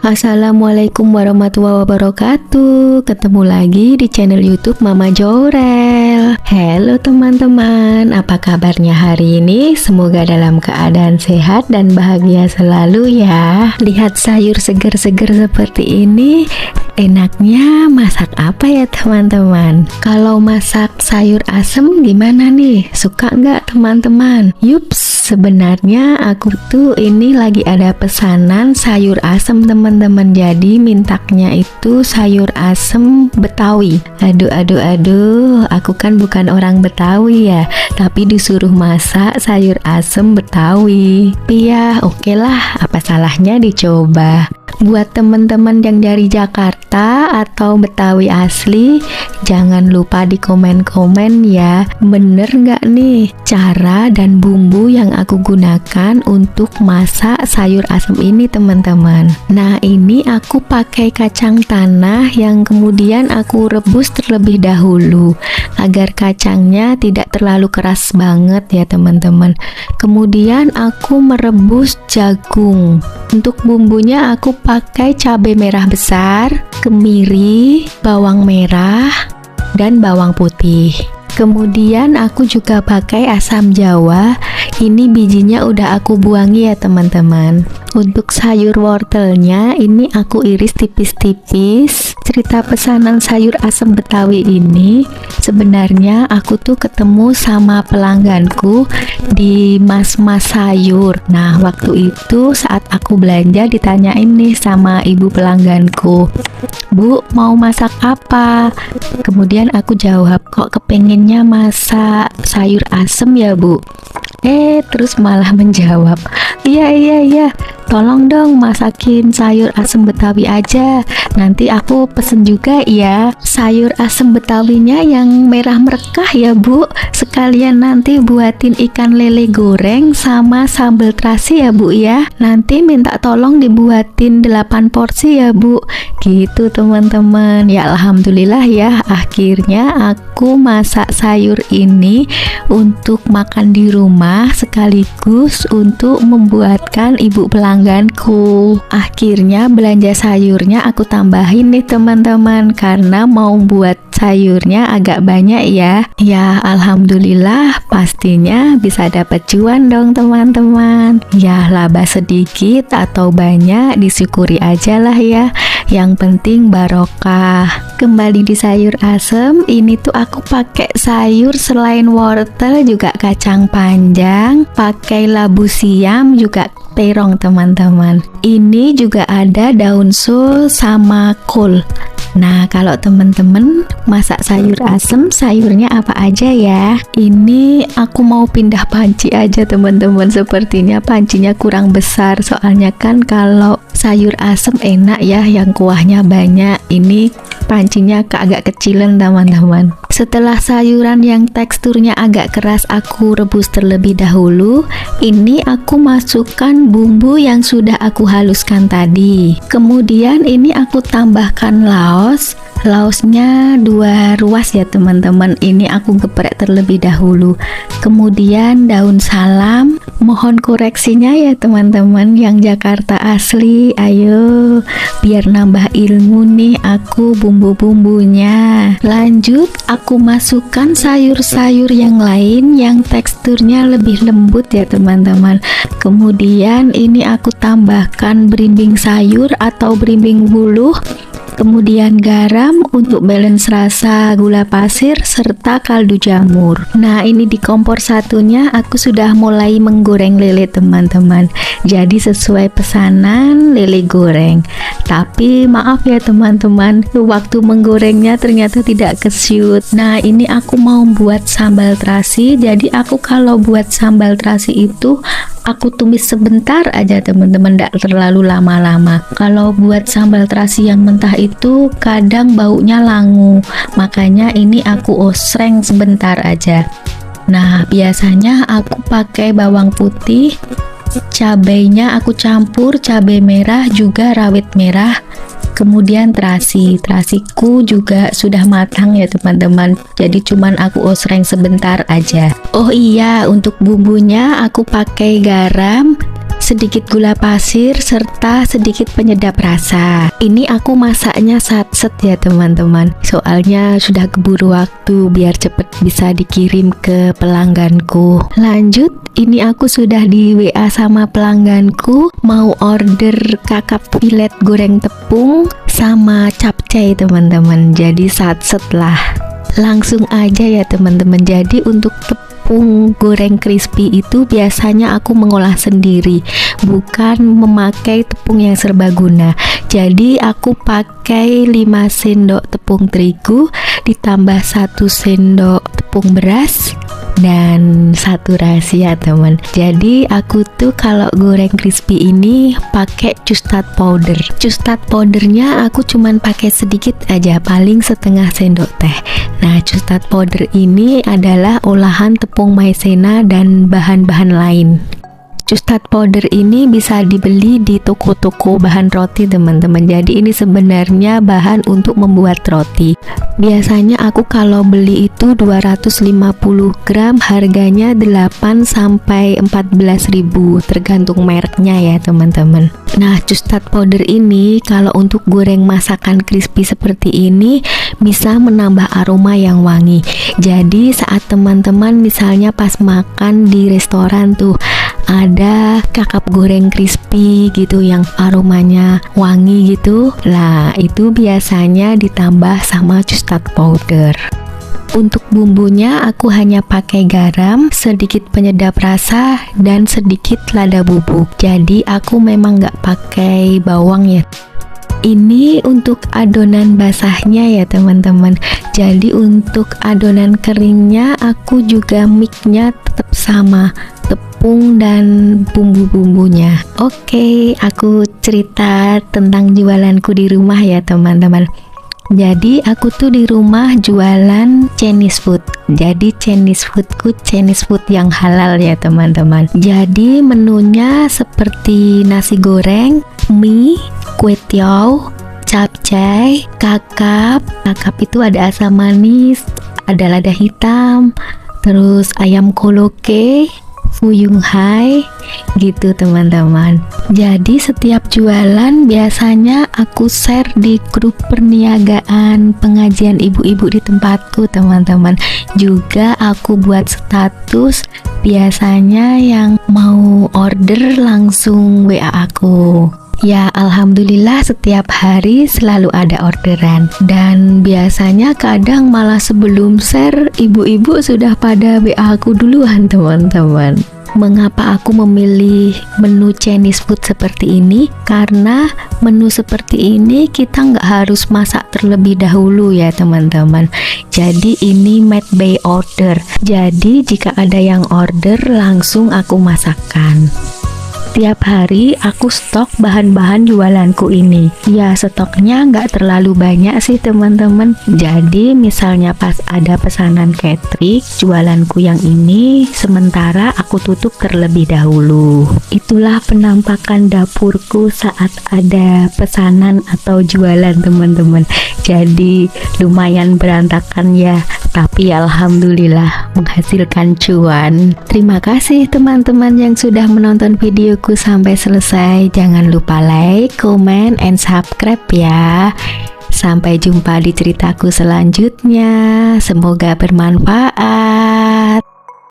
Assalamualaikum warahmatullahi wabarakatuh. Ketemu lagi di channel YouTube Mama Jorel. Halo teman-teman, apa kabarnya hari ini? Semoga dalam keadaan sehat dan bahagia selalu ya. Lihat sayur seger-seger seperti ini, enaknya masak apa ya teman-teman? Kalau masak sayur asem gimana nih? Suka nggak teman-teman? Yups, sebenarnya aku tuh ini lagi ada pesanan sayur asem teman-teman. Jadi mintanya itu sayur asem Betawi. Aduh, aku kan bukan orang Betawi ya, tapi disuruh masak sayur asem Betawi. Iya, oke lah, apa salahnya dicoba. Buat teman-teman yang dari Jakarta atau Betawi asli, jangan lupa di komen-komen ya, bener nggak nih cara dan bumbu yang aku gunakan untuk masak sayur asem ini teman-teman. Nah, ini aku pakai kacang tanah yang kemudian aku rebus terlebih dahulu agar kacangnya tidak terlalu keras banget ya teman-teman. Kemudian aku merebus jagung. Untuk bumbunya aku pakai cabai merah besar, kemiri, bawang merah, dan bawang putih. Kemudian aku juga pakai asam jawa. Ini bijinya udah aku buangi ya teman-teman. Untuk sayur wortelnya ini aku iris tipis-tipis. Cerita pesanan sayur asem Betawi ini sebenarnya aku tuh ketemu sama pelangganku di mas-mas sayur. Nah, waktu itu saat aku belanja ditanyain nih sama ibu pelangganku, "Bu, mau masak apa?" Kemudian aku jawab, "Kok kepengennya masak sayur asem ya, Bu?" Terus malah menjawab, Iya, tolong dong masakin sayur asem Betawi aja. Nanti aku pesen juga ya sayur asem Betawinya yang merah merekah ya Bu. Sekalian nanti buatin ikan lele goreng sama sambal terasi ya Bu ya. Nanti minta tolong dibuatin 8 porsi ya Bu." Gitu teman-teman. Ya alhamdulillah ya, akhirnya aku masak sayur ini untuk makan di rumah sekaligus untuk membuatkan ibu pelangganku. Akhirnya belanja sayurnya aku tambahin nih teman-teman, karena mau buat sayurnya agak banyak ya. Ya alhamdulillah, pastinya bisa dapat cuan dong teman-teman. Ya laba sedikit atau banyak disyukuri aja lah ya. Yang penting barokah. Kembali di sayur asem, ini tuh aku pakai sayur selain wortel juga kacang panjang, pakai labu siam juga terong teman-teman. Ini juga ada daun sul sama kol. Nah, kalau teman-teman masak sayur asem, sayurnya apa aja ya? Ini aku mau pindah panci aja teman-teman. Sepertinya pancinya kurang besar, soalnya kan kalau sayur asem enak ya yang kuahnya banyak. Ini pancinya agak kecilan teman-teman. Setelah sayuran yang teksturnya agak keras aku rebus terlebih dahulu, ini aku masukkan bumbu yang sudah aku haluskan tadi. Kemudian ini aku tambahkan laos. Laosnya 2 ruas ya teman-teman. Ini aku geprek terlebih dahulu. Kemudian daun salam. Mohon koreksinya ya teman-teman yang Jakarta asli. Ayo, biar nambah ilmu nih aku bumbu-bumbunya. Lanjut, aku masukkan sayur-sayur yang lain yang teksturnya lebih lembut ya teman-teman. Kemudian ini aku tambahkan berimbing sayur atau berimbing buluh. Kemudian garam untuk balance rasa, gula pasir, serta kaldu jamur. Nah, ini di kompor satunya aku sudah mulai menggoreng lele teman-teman. Jadi sesuai pesanan lele goreng. Tapi maaf ya teman-teman, waktu menggorengnya ternyata tidak ke-shoot. Nah, ini aku mau buat sambal terasi. Jadi aku kalau buat sambal terasi itu aku tumis sebentar aja teman-teman, tidak terlalu lama-lama. Kalau buat sambal terasi yang mentah itu kadang baunya langu, makanya ini aku osreng sebentar aja. Nah, biasanya aku pakai bawang putih, Cabainya aku campur cabai merah juga rawit merah, kemudian terasiku juga sudah matang ya teman-teman, jadi cuman aku osreng sebentar aja. Oh iya, untuk bumbunya aku pakai garam, sedikit gula pasir, serta sedikit penyedap rasa. Ini aku masaknya satset ya teman-teman, soalnya sudah keburu waktu biar cepet bisa dikirim ke pelangganku. Lanjut, ini aku sudah di WA sama pelangganku, mau order kakap filet goreng tepung sama capcay teman-teman, jadi satset lah. Langsung aja ya teman-teman. Jadi untuk tepung goreng crispy itu biasanya aku mengolah sendiri, bukan memakai tepung yang serbaguna. Jadi aku pakai 5 sendok tepung terigu ditambah 1 sendok tepung beras dan 1 rahasia teman. Jadi aku tuh kalau goreng crispy ini pakai custard powder. Custard powdernya aku cuman pakai sedikit aja, paling setengah sendok teh. Nah, custard powder ini adalah olahan tepung maizena dan bahan-bahan lain. Custard powder ini bisa dibeli di toko-toko bahan roti teman-teman. Jadi ini sebenarnya bahan untuk membuat roti. Biasanya aku kalau beli itu 250 gram, harganya 8 sampai 14.000 tergantung mereknya ya teman-teman. Nah, custard powder ini kalau untuk goreng masakan crispy seperti ini bisa menambah aroma yang wangi. Jadi saat teman-teman misalnya pas makan di restoran tuh ada kakap goreng crispy gitu yang aromanya wangi gitu, lah itu biasanya ditambah sama custard powder. Untuk bumbunya aku hanya pakai garam, sedikit penyedap rasa, dan sedikit lada bubuk. Jadi aku memang nggak pakai bawang ya. Ini untuk adonan basahnya ya teman-teman. Jadi untuk adonan keringnya aku juga mix-nya tetap sama, tepung dan bumbu-bumbunya. Oke, aku cerita tentang jualanku di rumah ya teman-teman. Jadi aku tuh di rumah jualan Chinese food. Jadi Chinese foodku Chinese food yang halal ya teman-teman. Jadi menunya seperti nasi goreng, mie, kue tiaw, capcay, kakap. Kakap itu ada asam manis, ada lada hitam, terus ayam koloke, fuyung hai gitu teman-teman. Jadi setiap jualan biasanya aku share di grup perniagaan pengajian ibu-ibu di tempatku teman-teman. Juga aku buat status, biasanya yang mau order langsung WA aku. Ya alhamdulillah setiap hari selalu ada orderan, dan biasanya kadang malah sebelum share ibu-ibu sudah pada WA aku duluan teman-teman. Mengapa aku memilih menu Chinese food seperti ini? Karena menu seperti ini kita nggak harus masak terlebih dahulu ya teman-teman. Jadi ini made by order. Jadi jika ada yang order langsung aku masakkan. Tiap hari aku stok bahan-bahan jualanku ini. Ya stoknya nggak terlalu banyak sih teman-teman. Jadi misalnya pas ada pesanan catering jualanku yang ini, sementara aku tutup terlebih dahulu. Itulah penampakan dapurku saat ada pesanan atau jualan teman-teman. Jadi lumayan berantakan ya, tapi alhamdulillah menghasilkan cuan. Terima kasih teman-teman yang sudah menonton videoku sampai selesai. Jangan lupa like, comment, and subscribe ya. Sampai jumpa di ceritaku selanjutnya. Semoga bermanfaat.